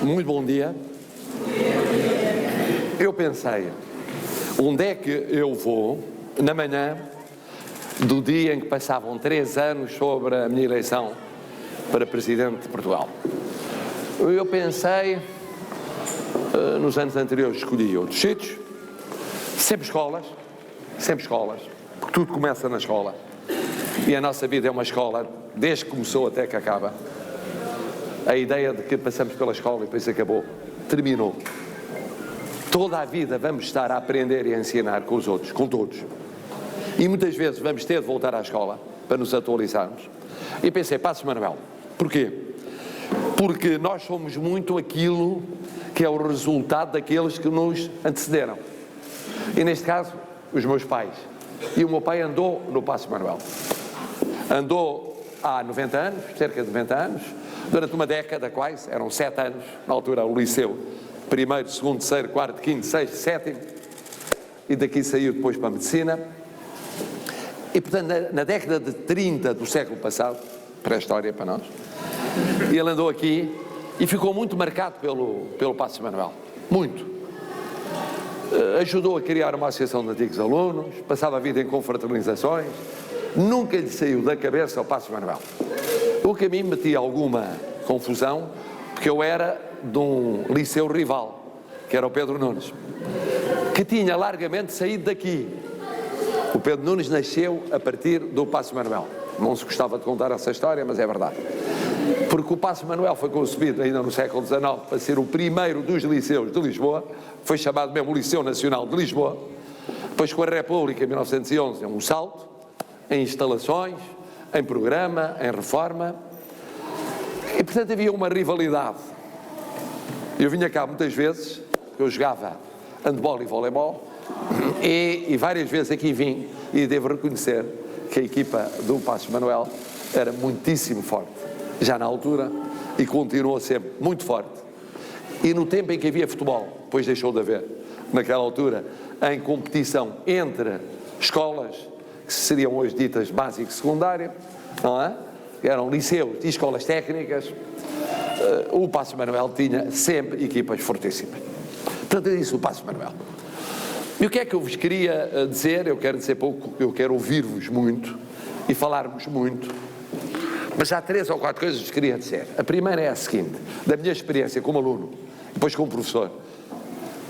Muito bom dia. Eu pensei, onde é que eu vou na manhã do dia em que passavam 3 anos sobre a minha eleição para Presidente de Portugal? Eu pensei, nos anos anteriores escolhi outros sítios, sempre escolas, porque tudo começa na escola. E a nossa vida é uma escola, desde que começou até que acaba. A ideia de que passamos pela escola e depois acabou, terminou. Toda a vida vamos estar a aprender e a ensinar com os outros, com todos. E muitas vezes vamos ter de voltar à escola para nos atualizarmos. E pensei, Passos Manuel, porquê? Porque nós somos muito aquilo que é o resultado daqueles que nos antecederam. E neste caso, os meus pais. E o meu pai andou no Passos Manuel. Andou há 90 anos, cerca de 90 anos, durante uma década quase, eram 7 anos, na altura o liceu, 1º, 2º, 3º, 4º, 5º, 6º, 7º, e daqui saiu depois para a medicina. E portanto, na década de 30 do século passado, pré-história para nós, ele andou aqui e ficou muito marcado pelo Passos Manuel, muito. Ajudou a criar uma associação de antigos alunos, passava a vida em confraternizações, nunca lhe saiu da cabeça o Passos Manuel. O que a mim metia alguma confusão, porque eu era de um liceu rival, que era o Pedro Nunes, que tinha largamente saído daqui. O Pedro Nunes nasceu a partir do Passos Manuel. Não se gostava de contar essa história, mas é verdade. Porque o Passos Manuel foi concebido ainda no século XIX para ser o primeiro dos liceus de Lisboa, foi chamado mesmo o Liceu Nacional de Lisboa. Depois, com a República, em 1911, é um salto em instalações, em programa, em reforma, e portanto havia uma rivalidade. Eu vinha cá muitas vezes, eu jogava handball e voleibol, e várias vezes aqui vim, e devo reconhecer que a equipa do Passos Manuel era muitíssimo forte, já na altura, e continuou a ser muito forte. E no tempo em que havia futebol, depois deixou de haver, naquela altura, em competição entre escolas, que seriam hoje ditas básico e secundário, não é? Eram liceus e escolas técnicas, o Passos Manuel tinha sempre equipas fortíssimas. Portanto, é isso o Passos Manuel. E o que é que eu vos queria dizer? Eu quero dizer pouco, eu quero ouvir-vos muito e falarmos muito, mas há 3 ou 4 coisas que vos queria dizer. A primeira é a seguinte, da minha experiência como aluno, depois como professor.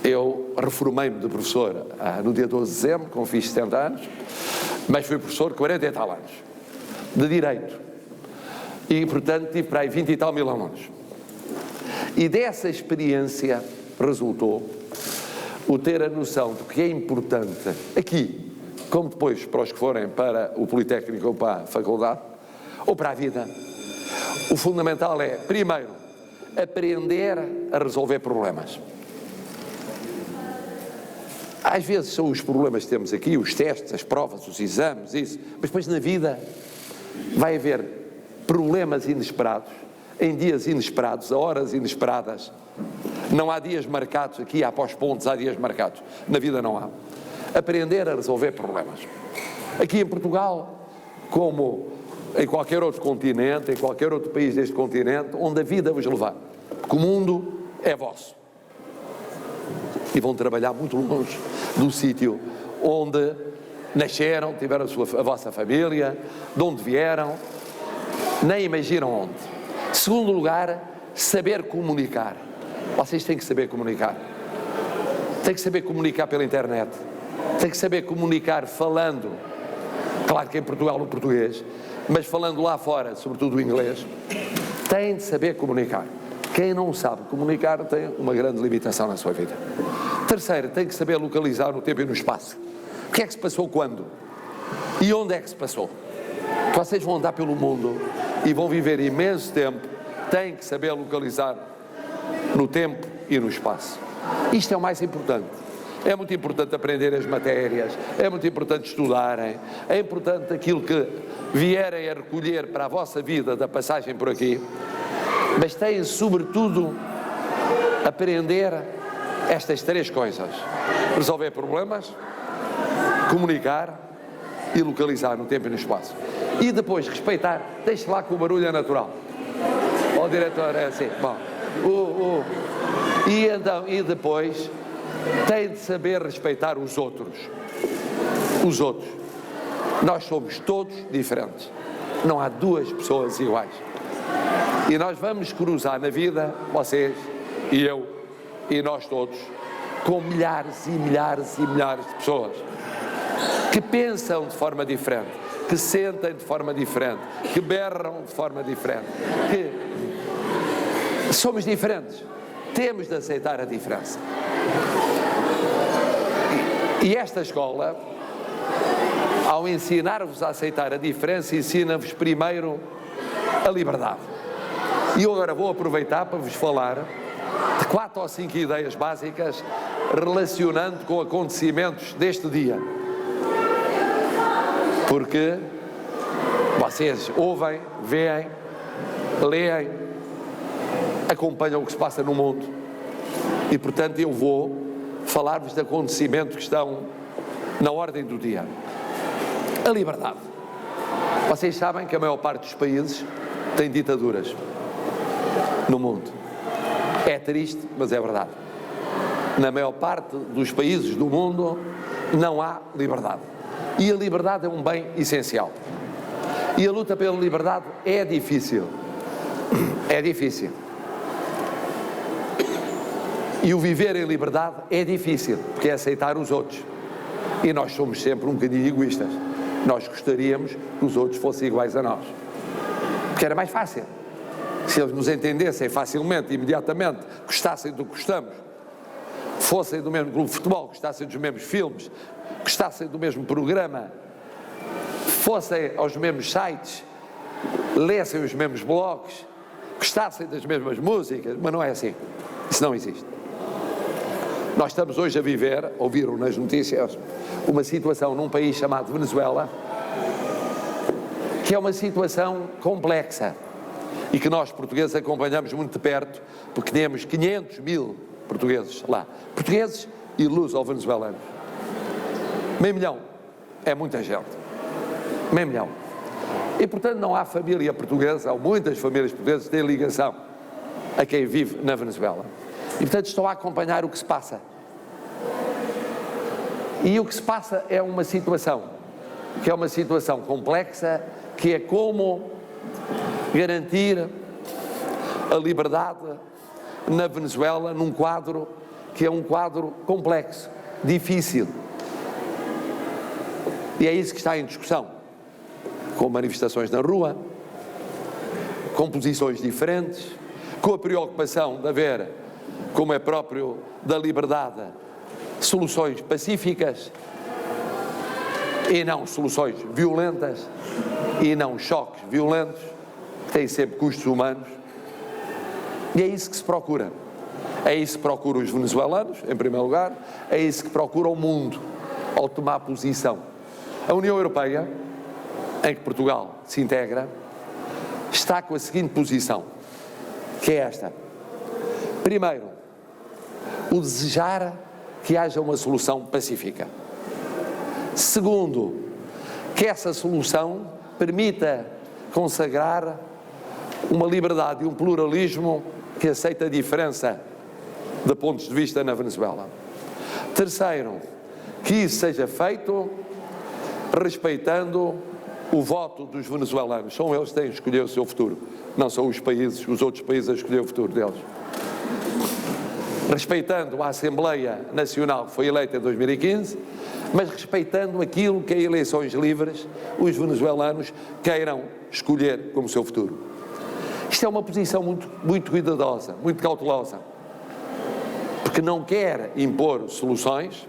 Eu reformei-me de professor no dia 12 de dezembro, quando fiz 70 anos, mas fui professor 40 e tal anos, de Direito. E, portanto, tive para aí 20 e tal mil alunos. E dessa experiência resultou o ter a noção de que é importante, aqui, como depois para os que forem para o Politécnico ou para a faculdade, ou para a vida, o fundamental é, primeiro, aprender a resolver problemas. Às vezes são os problemas que temos aqui, os testes, as provas, os exames, isso, mas depois na vida vai haver problemas inesperados, em dias inesperados, a horas inesperadas. Não há dias marcados aqui, há pós-pontos, há dias marcados. Na vida não há. Aprender a resolver problemas. Aqui em Portugal, como em qualquer outro continente, em qualquer outro país deste continente, onde a vida vos levar. Porque o mundo é vosso. E vão trabalhar muito longe do sítio onde nasceram, tiveram a vossa família, de onde vieram, nem imaginam onde. Segundo lugar, saber comunicar. Vocês têm que saber comunicar. Têm que saber comunicar pela internet. Têm que saber comunicar falando, claro que em Portugal o português, mas falando lá fora, sobretudo o inglês. Têm de saber comunicar. Quem não sabe comunicar tem uma grande limitação na sua vida. Terceiro, tem que saber localizar no tempo e no espaço. O que é que se passou quando? E onde é que se passou? Vocês vão andar pelo mundo e vão viver imenso tempo, têm que saber localizar no tempo e no espaço. Isto é o mais importante. É muito importante aprender as matérias, é muito importante estudarem, é importante aquilo que vierem a recolher para a vossa vida da passagem por aqui, mas têm sobretudo aprender estas 3 coisas: resolver problemas, comunicar e localizar no tempo e no espaço. E depois respeitar, deixe lá que o barulho é natural. Ó diretor, é assim, bom, E depois tem de saber respeitar os outros. Os outros. Nós somos todos diferentes. Não há duas pessoas iguais. E nós vamos cruzar na vida, vocês e eu, e nós todos, com milhares e milhares e milhares de pessoas que pensam de forma diferente, que sentem de forma diferente, que berram de forma diferente, que somos diferentes. Temos de aceitar a diferença. E esta escola, ao ensinar-vos a aceitar a diferença, ensina-vos primeiro a liberdade. E eu agora vou aproveitar para vos falar de 4 ou 5 ideias básicas relacionando com acontecimentos deste dia. Porque vocês ouvem, veem, leem, acompanham o que se passa no mundo. E, portanto, eu vou falar-vos de acontecimentos que estão na ordem do dia. A liberdade. Vocês sabem que a maior parte dos países tem ditaduras no mundo. É triste, mas é verdade. Na maior parte dos países do mundo não há liberdade. E a liberdade é um bem essencial. E a luta pela liberdade é difícil. É difícil. E o viver em liberdade é difícil, porque é aceitar os outros. E nós somos sempre um bocadinho egoístas. Nós gostaríamos que os outros fossem iguais a nós. Porque era mais fácil. Se eles nos entendessem facilmente, imediatamente, gostassem do que gostamos, fossem do mesmo clube de futebol, gostassem dos mesmos filmes, gostassem do mesmo programa, fossem aos mesmos sites, lessem os mesmos blogs, gostassem das mesmas músicas, mas não é assim. Isso não existe. Nós estamos hoje a viver, ouviram nas notícias, uma situação num país chamado Venezuela, que é uma situação complexa e que nós portugueses acompanhamos muito de perto, porque temos 500 mil portugueses lá. Portugueses e luso-venezuelanos. 500 mil é muita gente. 500 mil. E, portanto, não há família portuguesa, ou muitas famílias portuguesas têm ligação a quem vive na Venezuela. E, portanto, estou a acompanhar o que se passa. E o que se passa é uma situação, que é uma situação complexa, que é como garantir a liberdade na Venezuela num quadro que é um quadro complexo, difícil. E é isso que está em discussão, com manifestações na rua, com posições diferentes, com a preocupação de haver, como é próprio da liberdade, soluções pacíficas e não soluções violentas e não choques violentos, que têm sempre custos humanos. E é isso que se procura. É isso que procuram os venezuelanos, em primeiro lugar, é isso que procura o mundo ao tomar posição. A União Europeia, em que Portugal se integra, está com a seguinte posição, que é esta. Primeiro, o desejar que haja uma solução pacífica. Segundo, que essa solução permita consagrar uma liberdade e um pluralismo que aceita a diferença de pontos de vista na Venezuela. Terceiro, que isso seja feito respeitando o voto dos venezuelanos. São eles que têm de escolher o seu futuro, não são os países, os outros países a escolher o futuro deles. Respeitando a Assembleia Nacional que foi eleita em 2015, mas respeitando aquilo que em eleições livres os venezuelanos queiram escolher como seu futuro. Isto é uma posição muito cuidadosa, muito cautelosa, porque não quer impor soluções,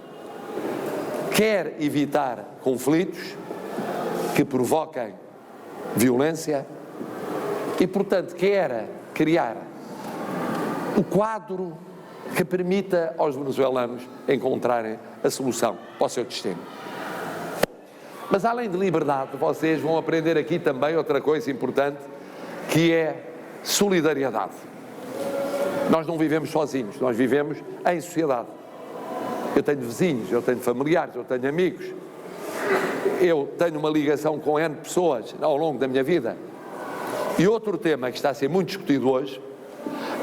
quer evitar conflitos que provoquem violência e, portanto, quer criar o quadro que permita aos venezuelanos encontrarem a solução para o seu destino. Mas, além de liberdade, vocês vão aprender aqui também outra coisa importante, que é solidariedade. Nós não vivemos sozinhos, nós vivemos em sociedade. Eu tenho vizinhos, eu tenho familiares, eu tenho amigos, eu tenho uma ligação com N pessoas ao longo da minha vida. E outro tema que está a ser muito discutido hoje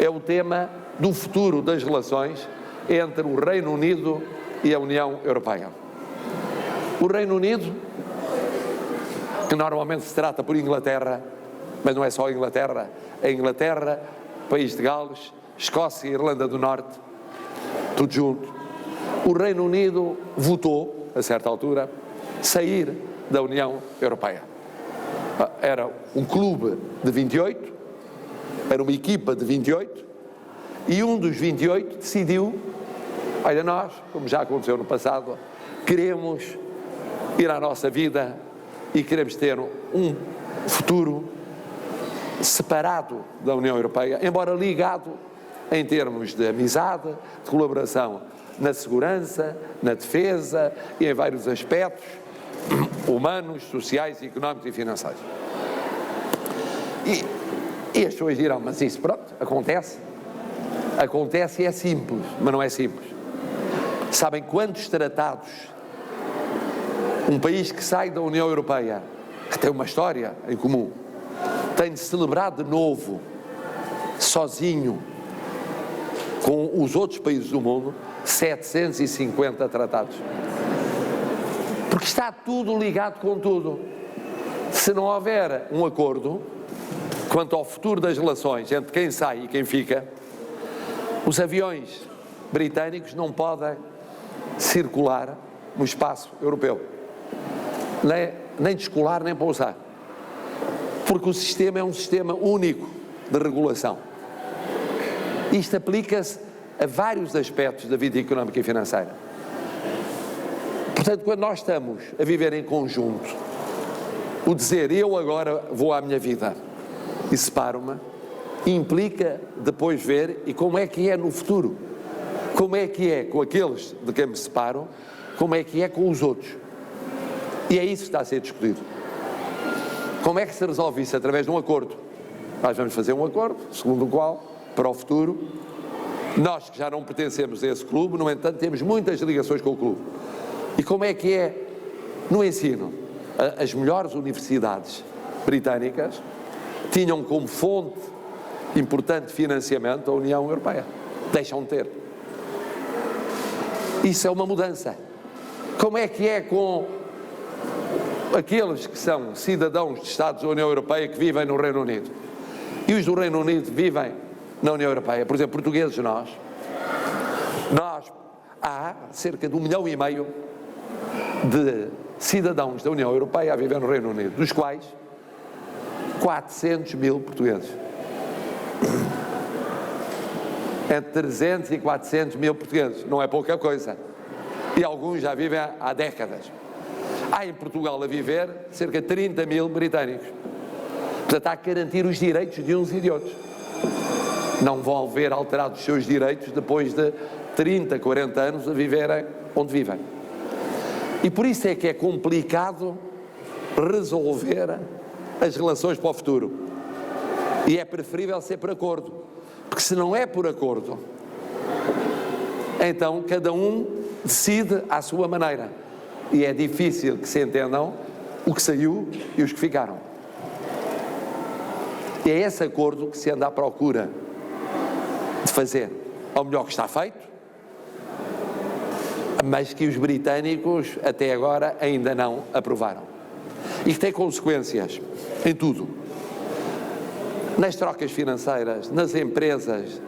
é o tema do futuro das relações entre o Reino Unido e a União Europeia. O Reino Unido, que normalmente se trata por Inglaterra, mas não é só a Inglaterra, País de Gales, Escócia e Irlanda do Norte, tudo junto. O Reino Unido votou, a certa altura, sair da União Europeia. Era um clube de 28, era uma equipa de 28, e um dos 28 decidiu, olha, nós, como já aconteceu no passado, queremos ir à nossa vida e queremos ter um futuro separado da União Europeia, embora ligado em termos de amizade, de colaboração na segurança, na defesa e em vários aspectos humanos, sociais, económicos e financeiros. E as pessoas dirão, mas isso, pronto, acontece. Acontece e é simples, mas não é simples. Sabem quantos tratados um país que sai da União Europeia, que tem uma história em comum, tem de celebrar de novo, sozinho, com os outros países do mundo, 750 tratados. Porque está tudo ligado com tudo. Se não houver um acordo quanto ao futuro das relações entre quem sai e quem fica, os aviões britânicos não podem circular no espaço europeu, nem descolar nem pousar, porque o sistema é um sistema único de regulação. Isto aplica-se a vários aspectos da vida económica e financeira. Portanto, quando nós estamos a viver em conjunto, o dizer eu agora vou à minha vida e separo-me, implica depois ver e como é que é no futuro, como é que é com aqueles de quem me separo, como é que é com os outros. E é isso que está a ser discutido. Como é que se resolve isso? Através de um acordo. Nós vamos fazer um acordo, segundo o qual, para o futuro, nós que já não pertencemos a esse clube, no entanto, temos muitas ligações com o clube. E como é que é no ensino? As melhores universidades britânicas tinham como fonte importante de financiamento a União Europeia. Deixam de ter. Isso é uma mudança. Como é que é com aqueles que são cidadãos de Estados da União Europeia que vivem no Reino Unido? E os do Reino Unido vivem na União Europeia? Por exemplo, portugueses nós há cerca de 1,5 milhão de cidadãos da União Europeia a viver no Reino Unido, dos quais 400 mil portugueses. Entre 300 e 400 mil portugueses, não é pouca coisa. E alguns já vivem há décadas. Há em Portugal a viver cerca de 30 mil britânicos. Portanto, há que garantir os direitos de uns e de outros. Não vão ver alterados os seus direitos depois de 30, 40 anos a viverem onde vivem. E por isso é que é complicado resolver as relações para o futuro. E é preferível ser por acordo. Porque se não é por acordo, então cada um decide à sua maneira. E é difícil que se entendam o que saiu e os que ficaram. E é esse acordo que se anda à procura de fazer. Ou melhor, que está feito, mas que os britânicos até agora ainda não aprovaram. E que tem consequências em tudo. Nas trocas financeiras, nas empresas,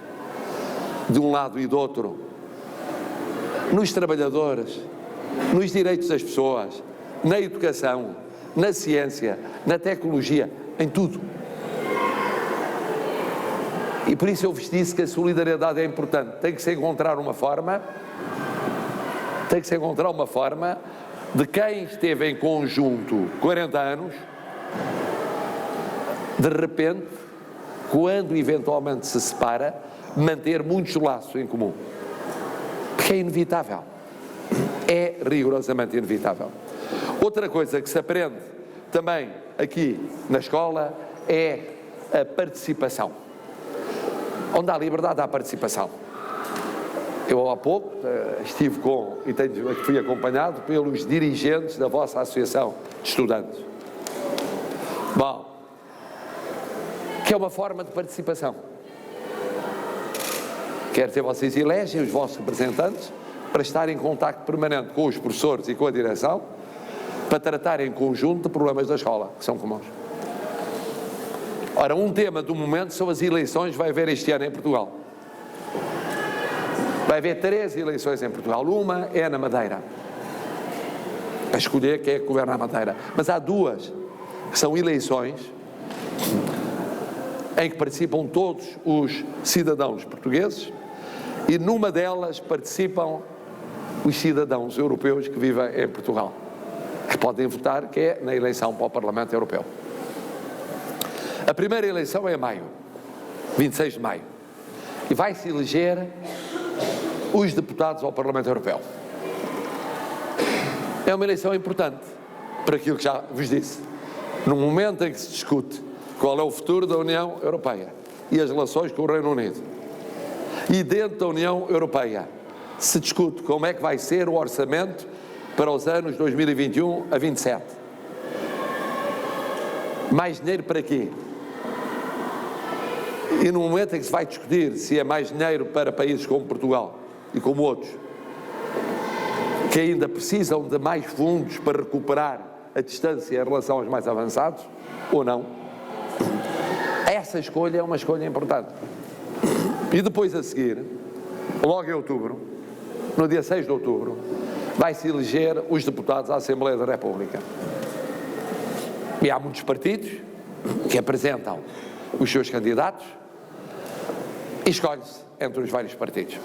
de um lado e do outro, nos trabalhadores, nos direitos das pessoas, na educação, na ciência, na tecnologia, em tudo. E por isso eu vos disse que a solidariedade é importante. Tem que se encontrar uma forma de quem esteve em conjunto 40 anos, de repente, quando eventualmente se separa, manter muitos laços em comum. Porque é inevitável. É rigorosamente inevitável. Outra coisa que se aprende também aqui na escola é a participação. Onde há liberdade, há participação. Eu há pouco estive fui acompanhado pelos dirigentes da vossa associação de estudantes. Bom, que é uma forma de participação. Quer dizer, vocês elegem os vossos representantes para estar em contacto permanente com os professores e com a direção, para tratar em conjunto de problemas da escola, que são comuns. Ora, um tema do momento são as eleições que vai haver este ano em Portugal. Vai haver 3 eleições em Portugal. Uma é na Madeira, a escolher quem é que governa a Madeira. Mas há 2 que são eleições em que participam todos os cidadãos portugueses, e numa delas participam os cidadãos europeus que vivem em Portugal, que podem votar, que é na eleição para o Parlamento Europeu. A primeira eleição é em maio, 26 de maio, e vai-se eleger os deputados ao Parlamento Europeu. É uma eleição importante, para aquilo que já vos disse. No momento em que se discute qual é o futuro da União Europeia e as relações com o Reino Unido, e dentro da União Europeia se discute como é que vai ser o orçamento para os anos 2021 a 27. Mais dinheiro para quê? E no momento em que se vai discutir se é mais dinheiro para países como Portugal e como outros, que ainda precisam de mais fundos para recuperar a distância em relação aos mais avançados, ou não, essa escolha é uma escolha importante. E depois a seguir, logo em outubro, no dia 6 de outubro, vai-se eleger os deputados à Assembleia da República. E há muitos partidos que apresentam os seus candidatos e escolhe-se entre os vários partidos.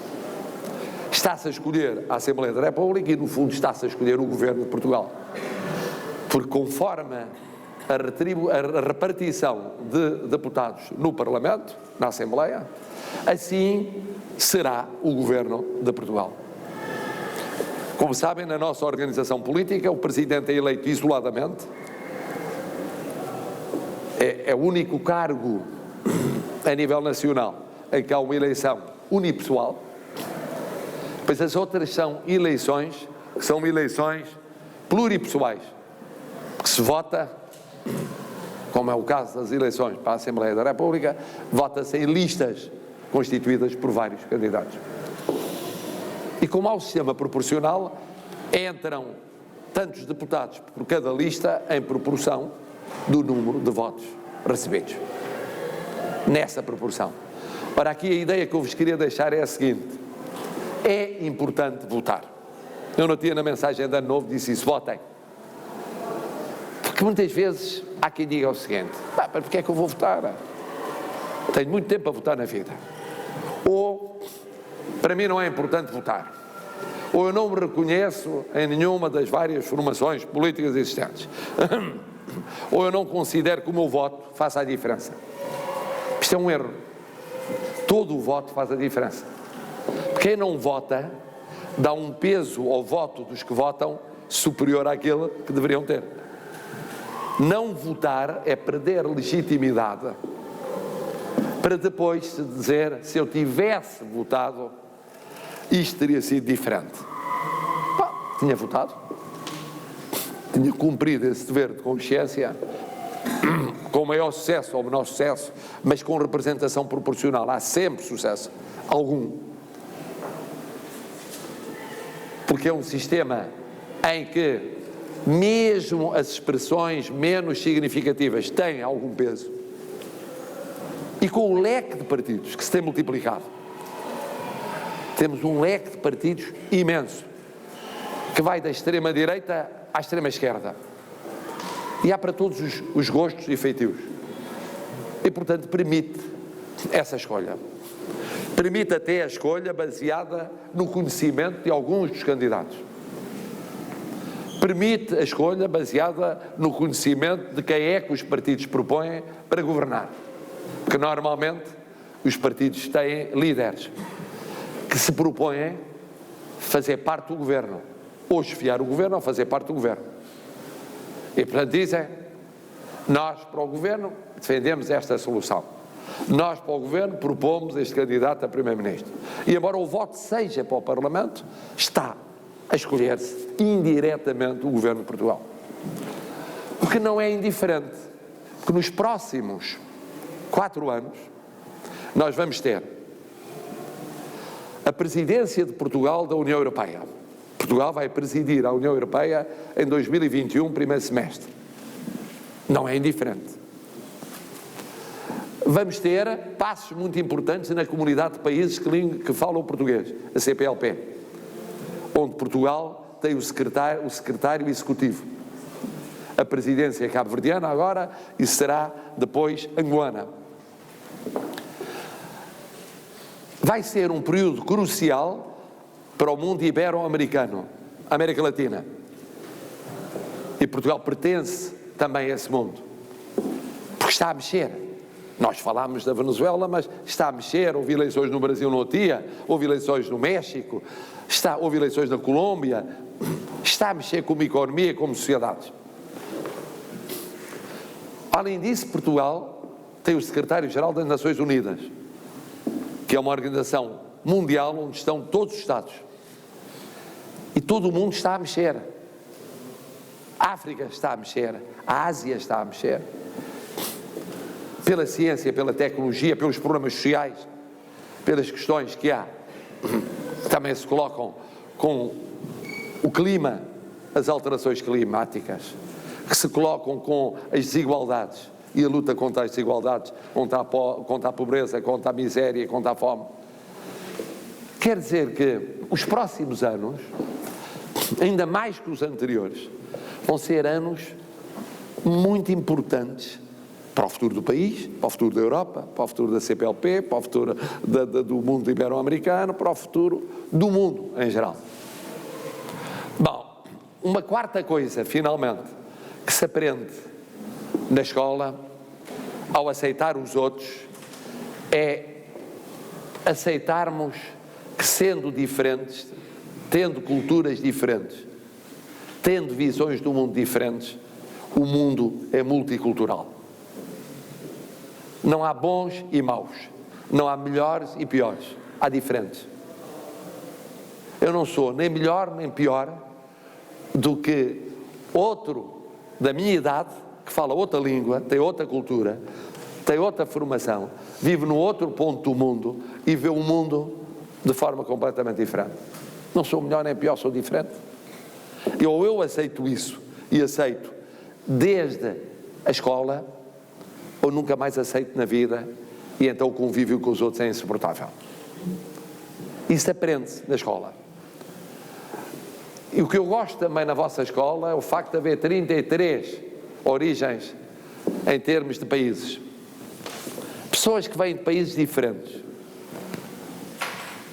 Está-se a escolher a Assembleia da República e, no fundo, está-se a escolher o Governo de Portugal. Porque conforme a repartição de deputados no Parlamento, na Assembleia, assim será o Governo de Portugal. Como sabem, na nossa organização política, o Presidente é eleito isoladamente. É o único cargo a nível nacional em que há uma eleição unipessoal. Pois as outras são eleições, que são eleições pluripessoais, que se vota, como é o caso das eleições para a Assembleia da República, vota-se em listas constituídas por vários candidatos. E como há o sistema proporcional, entram tantos deputados por cada lista em proporção do número de votos recebidos. Nessa proporção. Ora, aqui a ideia que eu vos queria deixar é a seguinte: é importante votar. Eu não tinha na mensagem de Ano Novo, disse isso: votem. Porque muitas vezes há quem diga o seguinte: porque é que eu vou votar? Tenho muito tempo a votar na vida. Ou, para mim não é importante votar. Ou eu não me reconheço em nenhuma das várias formações políticas existentes. Ou eu não considero que o meu voto faça a diferença. Isto é um erro. Todo o voto faz a diferença. Quem não vota dá um peso ao voto dos que votam superior àquele que deveriam ter. Não votar é perder legitimidade para depois se dizer: se eu tivesse votado, isto teria sido diferente. Tinha votado, tinha cumprido esse dever de consciência, com maior sucesso ou menor sucesso, mas com representação proporcional. Há sempre sucesso, algum. Porque é um sistema em que mesmo as expressões menos significativas têm algum peso. E com o leque de partidos que se tem multiplicado, temos um leque de partidos imenso, que vai da extrema-direita à extrema-esquerda. E há para todos os gostos e feitios. E, portanto, permite essa escolha. Permite até a escolha baseada no conhecimento de alguns dos candidatos. Permite a escolha baseada no conhecimento de quem é que os partidos propõem para governar. Porque, normalmente, os partidos têm líderes que se propõem fazer parte do governo, ou esfiar o governo ou fazer parte do governo. E, portanto, dizem: nós, para o governo, defendemos esta solução. Nós, para o governo, propomos este candidato a primeiro-ministro. E, embora o voto seja para o Parlamento, está a escolher-se indiretamente o governo de Portugal. O que não é indiferente, porque nos próximos 4 anos nós vamos ter a presidência de Portugal da União Europeia. Portugal vai presidir a União Europeia em 2021, primeiro semestre. Não é indiferente. Vamos ter passos muito importantes na comunidade de países que falam português, a CPLP, onde Portugal tem o secretário executivo. A presidência é cabo-verdiana agora e será depois angolana. Vai ser um período crucial para o mundo ibero-americano, América Latina. E Portugal pertence também a esse mundo, porque está a mexer. Nós falámos da Venezuela, mas está a mexer. Houve eleições no Brasil no outro dia, houve eleições no México, houve eleições na Colômbia. Está a mexer como economia, como sociedades. Além disso, Portugal tem o secretário-geral das Nações Unidas, que é uma organização mundial onde estão todos os Estados. E todo o mundo está a mexer. A África está a mexer, a Ásia está a mexer. Pela ciência, pela tecnologia, pelos problemas sociais, pelas questões que há, também se colocam com o clima, as alterações climáticas, que se colocam com as desigualdades e a luta contra as desigualdades, contra a pobreza, contra a miséria, contra a fome. Quer dizer que os próximos anos, ainda mais que os anteriores, vão ser anos muito importantes para o futuro do país, para o futuro da Europa, para o futuro da CPLP, para o futuro do mundo ibero-americano, para o futuro do mundo em geral. Bom, uma quarta coisa, finalmente, que se aprende na escola, ao aceitar os outros, é aceitarmos que, sendo diferentes, tendo culturas diferentes, tendo visões do mundo diferentes, o mundo é multicultural. Não há bons e maus, não há melhores e piores, há diferentes. Eu não sou nem melhor nem pior do que outro da minha idade, que fala outra língua, tem outra cultura, tem outra formação, vive num outro ponto do mundo e vê o mundo de forma completamente diferente. Não sou melhor nem pior, sou diferente. Ou eu aceito isso e aceito desde a escola, ou nunca mais aceito na vida, e então o convívio com os outros é insuportável. Isso aprende-se na escola. E o que eu gosto também na vossa escola é o facto de haver 33 origens em termos de países. Pessoas que vêm de países diferentes,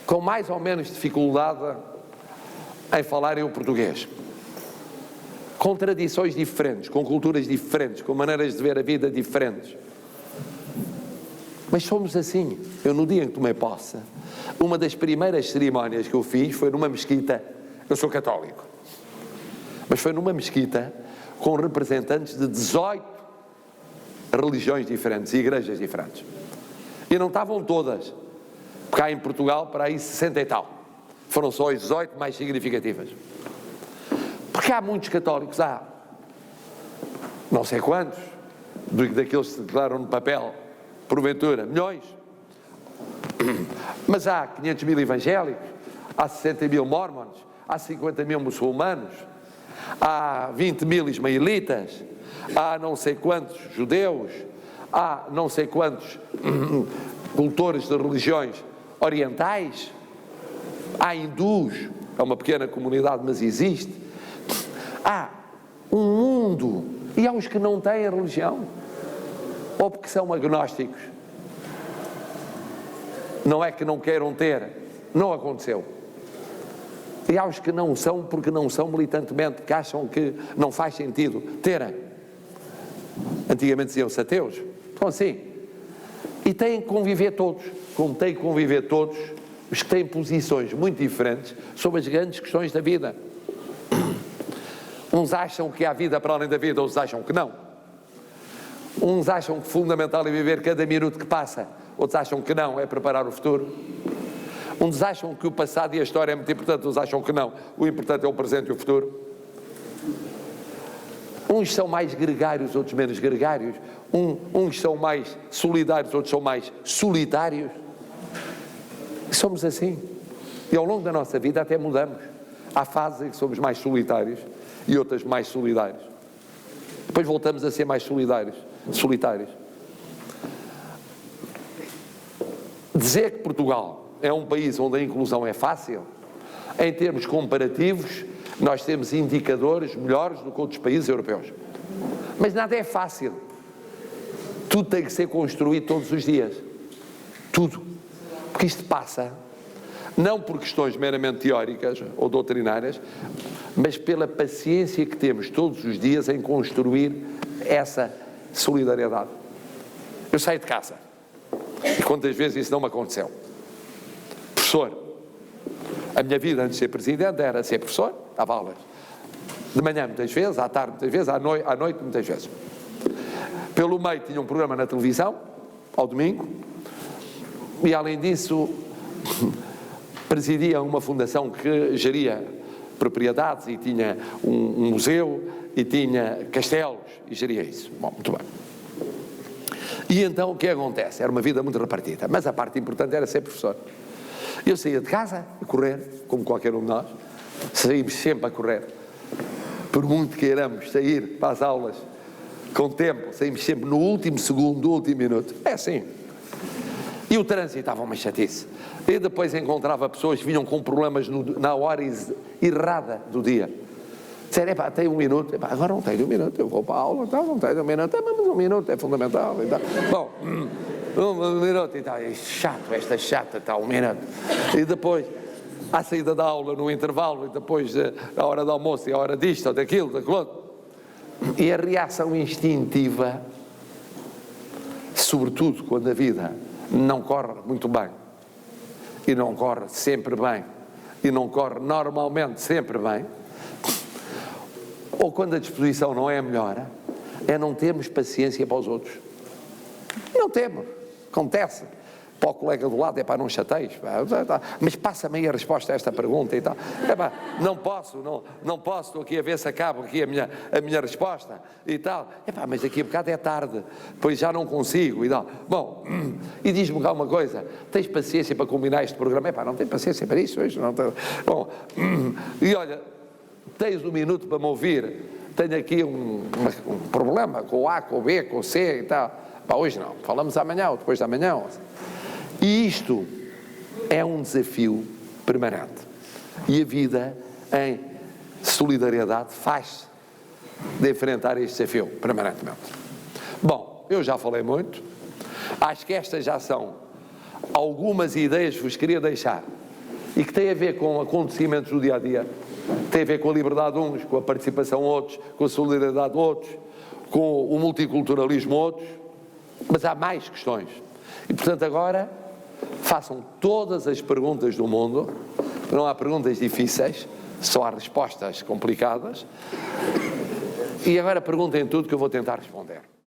com mais ou menos dificuldade em falarem o português, com tradições diferentes, com culturas diferentes, com maneiras de ver a vida diferentes. Mas somos assim. Eu, no dia em que tomei posse, uma das primeiras cerimónias que eu fiz foi numa mesquita. Eu sou católico, mas foi numa mesquita com representantes de 18 religiões diferentes e igrejas diferentes. E não estavam todas, porque há em Portugal para aí 60 e tal. Foram só as 18 mais significativas. Porque há muitos católicos, há não sei quantos, daqueles que se declaram no papel, porventura, milhões. Mas há 500 mil evangélicos, há 60 mil mormons, há 50 mil muçulmanos, há 20 mil ismaelitas, há não sei quantos judeus, há não sei quantos cultores de religiões orientais, há hindus, é uma pequena comunidade, mas existe. Há um mundo, e há os que não têm religião, ou porque são agnósticos. Não é que não queiram ter, não aconteceu. E há os que não são porque não são militantemente, que acham que não faz sentido terem. Antigamente diziam-se ateus, então assim. E têm que conviver todos, como têm que conviver todos os que têm posições muito diferentes sobre as grandes questões da vida. Uns acham que há vida para além da vida, outros acham que não. Uns acham que fundamental é viver cada minuto que passa, outros acham que não, é preparar o futuro. Uns acham que o passado e a história é muito importante, outros acham que não, o importante é o presente e o futuro. Uns são mais gregários, outros menos gregários. Uns são mais solidários, outros são mais solitários. Somos assim. E ao longo da nossa vida até mudamos. Há fases em que somos mais solitários e outras mais solidários. Depois voltamos a ser mais solitários. Dizer que Portugal é um país onde a inclusão é fácil, em termos comparativos, nós temos indicadores melhores do que outros países europeus. Mas nada é fácil. Tudo tem que ser construído todos os dias. Tudo. Porque isto passa, não por questões meramente teóricas ou doutrinárias, mas pela paciência que temos todos os dias em construir essa solidariedade. Eu saio de casa. E quantas vezes isso não me aconteceu? Professor. A minha vida antes de ser presidente era ser professor, dava aulas. De manhã muitas vezes, à tarde muitas vezes, à noite muitas vezes. Pelo meio tinha um programa na televisão, ao domingo, e além disso presidia uma fundação que geria propriedades e tinha um museu e tinha castelos e geria isso. Bom, muito bem. E então o que acontece? Era uma vida muito repartida, mas a parte importante era ser professor. Eu saía de casa a correr, como qualquer um de nós, saímos sempre a correr. Por muito queiramos sair para as aulas com tempo, saímos sempre no último segundo, no último minuto. É assim. E o trânsito estava uma chatice. E depois encontrava pessoas que vinham com problemas na hora errada do dia. Disseram, epá, tem 1 minuto. Epá, agora não tenho 1 minuto, eu vou para a aula, então não tenho 1 minuto. Mas 1 minuto é fundamental. Então. Bom, 1 minuto e tal. É chato, esta chata está 1 minuto. E depois, à saída da aula, no intervalo, e depois a hora do almoço, e a hora disto, ou daquilo, daquilo outro. E a reação instintiva, sobretudo quando a vida não corre muito bem, e não corre sempre bem, e não corre normalmente sempre bem, ou quando a disposição não é a melhor, é não termos paciência para os outros. Não temos. Acontece. Para o colega do lado, é para não chateios, mas passa-me aí a resposta a esta pergunta e tal. Não posso, estou aqui a ver se acabo aqui a minha resposta e tal. Mas daqui a bocado é tarde, pois já não consigo e tal. Bom, e diz-me cá uma coisa, tens paciência para combinar este programa? Não tenho paciência para isso hoje, não tenho. Bom, e olha, tens 1 minuto para me ouvir, tenho aqui um problema com o A, com o B, com o C e tal. Hoje não, falamos amanhã ou depois de amanhã. E isto é um desafio permanente. E a vida em solidariedade faz de enfrentar este desafio permanentemente. Bom, eu já falei muito. Acho que estas já são algumas ideias que vos queria deixar e que têm a ver com acontecimentos do dia-a-dia, tem a ver com a liberdade de uns, com a participação de outros, com a solidariedade de outros, com o multiculturalismo de outros, mas há mais questões. E, portanto, agora façam todas as perguntas do mundo, não há perguntas difíceis, só há respostas complicadas, e agora perguntem tudo que eu vou tentar responder.